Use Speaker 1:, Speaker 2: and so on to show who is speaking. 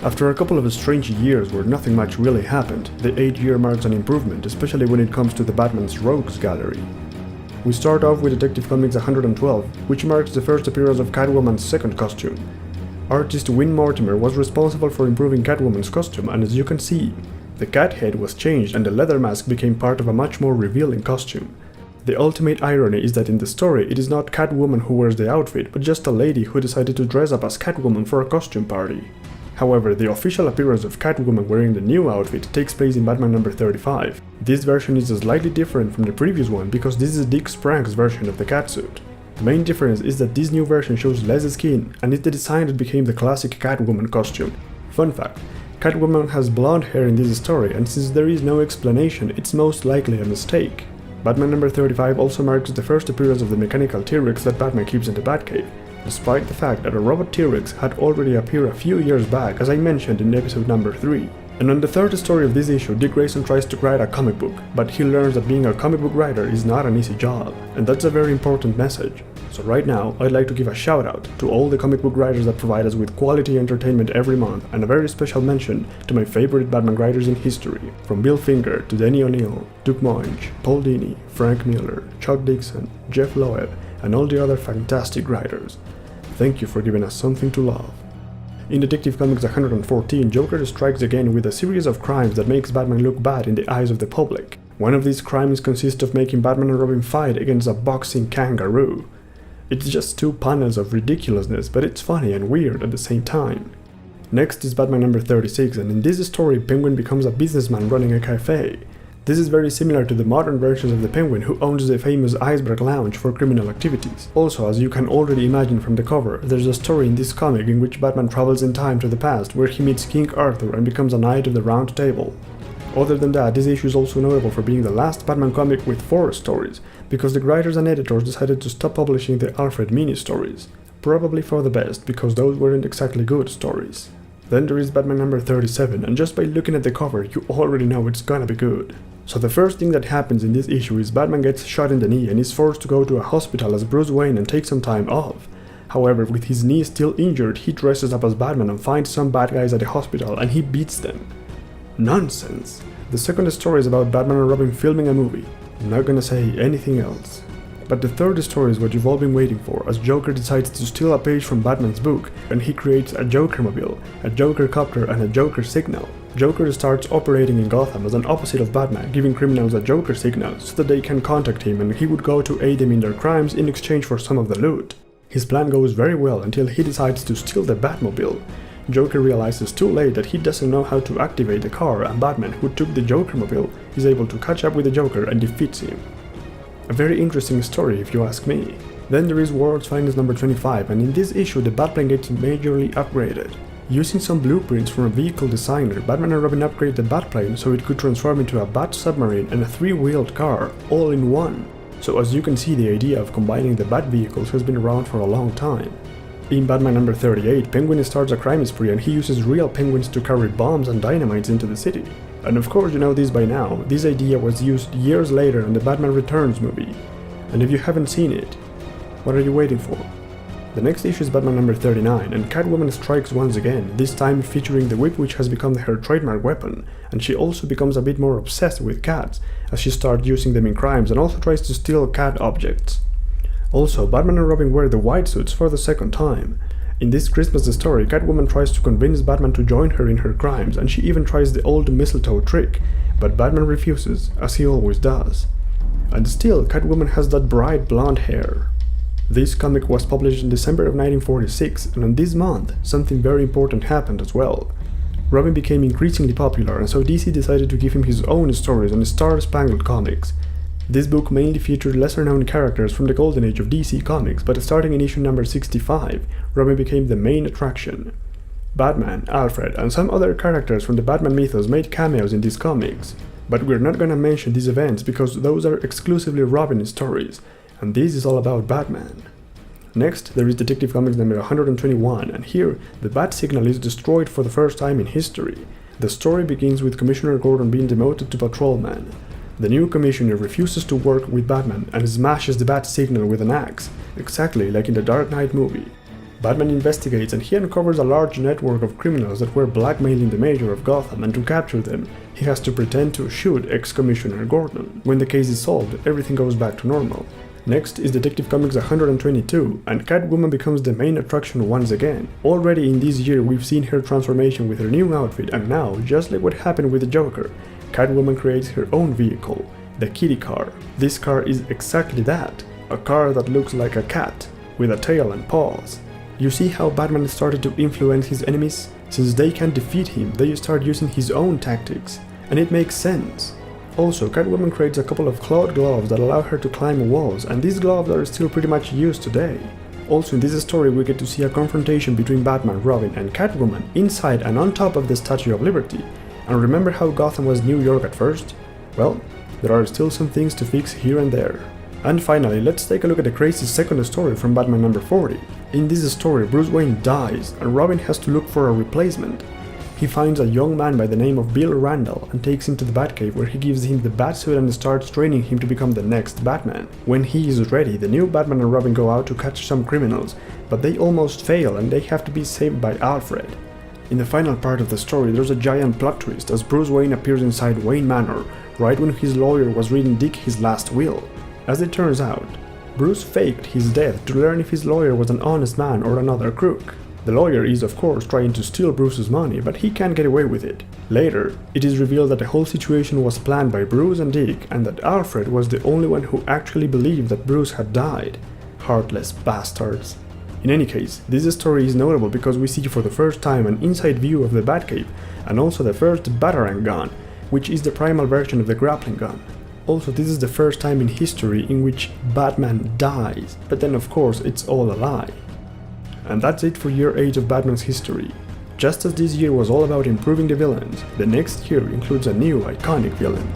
Speaker 1: After a couple of strange years where nothing much really happened, the 8th year marks an improvement, especially when it comes to the Batman's Rogues Gallery. We start off with Detective Comics 112, which marks the first appearance of Catwoman's second costume. Artist Win Mortimer was responsible for improving Catwoman's costume, and as you can see, the cat head was changed and the leather mask became part of a much more revealing costume. The ultimate irony is that in the story, it is not Catwoman who wears the outfit, but just a lady who decided to dress up as Catwoman for a costume party. However, the official appearance of Catwoman wearing the new outfit takes place in Batman number 35. This version is slightly different from the previous one because this is Dick Sprank's version of the catsuit. The main difference is that this new version shows less skin, and it's the design that became the classic Catwoman costume. Fun fact, Catwoman has blonde hair in this story, and since there is no explanation, it's most likely a mistake. Batman number 35 also marks the first appearance of the mechanical T-Rex that Batman keeps in the Batcave, despite the fact that a robot T-Rex had already appeared a few years back, as I mentioned in episode number 3. And on the third story of this issue, Dick Grayson tries to write a comic book, but he learns that being a comic book writer is not an easy job, and that's a very important message. So right now, I'd like to give a shout out to all the comic book writers that provide us with quality entertainment every month, and a very special mention to my favorite Batman writers in history, from Bill Finger to Denny O'Neil, Duke Moinch, Paul Dini, Frank Miller, Chuck Dixon, Jeff Loeb, and all the other fantastic writers. Thank you for giving us something to love. In Detective Comics 114, Joker strikes again with a series of crimes that makes Batman look bad in the eyes of the public. One of these crimes consists of making Batman and Robin fight against a boxing kangaroo. It's just 2 panels of ridiculousness, but it's funny and weird at the same time. Next is Batman number 36, and in this story, Penguin becomes a businessman running a cafe. This is very similar to the modern versions of the Penguin, who owns the famous Iceberg Lounge for criminal activities. Also, as you can already imagine from the cover, there's a story in this comic in which Batman travels in time to the past, where he meets King Arthur and becomes a Knight of the Round Table. Other than that, this issue is also notable for being the last Batman comic with 4 stories, because the writers and editors decided to stop publishing the Alfred mini-stories. Probably for the best, because those weren't exactly good stories. Then there is Batman number 37, and just by looking at the cover, you already know it's gonna be good. So the first thing that happens in this issue is Batman gets shot in the knee and is forced to go to a hospital as Bruce Wayne and take some time off. However, with his knee still injured, he dresses up as Batman and finds some bad guys at the hospital and he beats them. Nonsense! The second story is about Batman and Robin filming a movie. I'm not gonna say anything else. But the third story is what you've all been waiting for, as Joker decides to steal a page from Batman's book, and he creates a Joker-mobile, a Joker-copter, and a Joker signal. Joker starts operating in Gotham as an opposite of Batman, giving criminals a Joker signal so that they can contact him and he would go to aid them in their crimes in exchange for some of the loot. His plan goes very well until he decides to steal the Batmobile. Joker realizes too late that he doesn't know how to activate the car, and Batman, who took the Joker-mobile, is able to catch up with the Joker and defeats him. A very interesting story if you ask me. Then there is World's Finest number 25, and in this issue the Batplane gets majorly upgraded. Using some blueprints from a vehicle designer, Batman and Robin upgrade the Batplane so it could transform into a Bat submarine and a 3-wheeled car, all in one. So as you can see, the idea of combining the Bat vehicles has been around for a long time. In Batman number 38, Penguin starts a crime spree and he uses real penguins to carry bombs and dynamites into the city. And of course you know this by now, this idea was used years later in the Batman Returns movie. And if you haven't seen it, what are you waiting for? The next issue is Batman number 39, and Catwoman strikes once again, this time featuring the whip, which has become her trademark weapon, and she also becomes a bit more obsessed with cats, as she starts using them in crimes and also tries to steal cat objects. Also, Batman and Robin wear the white suits for the second time. In this Christmas story, Catwoman tries to convince Batman to join her in her crimes, and she even tries the old mistletoe trick, but Batman refuses, as he always does. And still, Catwoman has that bright blonde hair. This comic was published in December of 1946, and in this month, something very important happened as well. Robin became increasingly popular, and so DC decided to give him his own stories on Star Spangled Comics. This book mainly featured lesser-known characters from the golden age of DC Comics, but starting in issue number 65, Robin became the main attraction. Batman, Alfred, and some other characters from the Batman mythos made cameos in these comics, but we're not gonna mention these events because those are exclusively Robin stories, and this is all about Batman. Next, there is Detective Comics number 121, and here, the Bat Signal is destroyed for the first time in history. The story begins with Commissioner Gordon being demoted to patrolman. The new commissioner refuses to work with Batman and smashes the Bat Signal with an axe, exactly like in the Dark Knight movie. Batman investigates and he uncovers a large network of criminals that were blackmailing the mayor of Gotham, and to capture them, he has to pretend to shoot ex-Commissioner Gordon. When the case is solved, everything goes back to normal. Next is Detective Comics 122, and Catwoman becomes the main attraction once again. Already in this year we've seen her transformation with her new outfit, and now, just like what happened with the Joker, Catwoman creates her own vehicle, the Kitty car. This car is exactly that, a car that looks like a cat, with a tail and paws. You see how Batman started to influence his enemies? Since they can't defeat him, they start using his own tactics, and it makes sense. Also, Catwoman creates a couple of clawed gloves that allow her to climb walls, and these gloves are still pretty much used today. Also, in this story we get to see a confrontation between Batman, Robin and Catwoman inside and on top of the Statue of Liberty. And remember how Gotham was New York at first? Well, there are still some things to fix here and there. And finally, let's take a look at the crazy second story from Batman number 40. In this story, Bruce Wayne dies and Robin has to look for a replacement. He finds a young man by the name of Bill Randall and takes him to the Batcave, where he gives him the Batsuit and starts training him to become the next Batman. When he is ready, the new Batman and Robin go out to catch some criminals, but they almost fail and they have to be saved by Alfred. In the final part of the story, there's a giant plot twist as Bruce Wayne appears inside Wayne Manor, right when his lawyer was reading Dick his last will. As it turns out, Bruce faked his death to learn if his lawyer was an honest man or another crook. The lawyer is of course trying to steal Bruce's money, but he can't get away with it. Later, it is revealed that the whole situation was planned by Bruce and Dick, and that Alfred was the only one who actually believed that Bruce had died. Heartless bastards. In any case, this story is notable because we see for the first time an inside view of the Batcave, and also the first Batarang gun, which is the primal version of the grappling gun. Also, this is the first time in history in which Batman dies, but then of course it's all a lie. And that's it for year 8 of Batman's history. Just as this year was all about improving the villains, the next year includes a new iconic villain.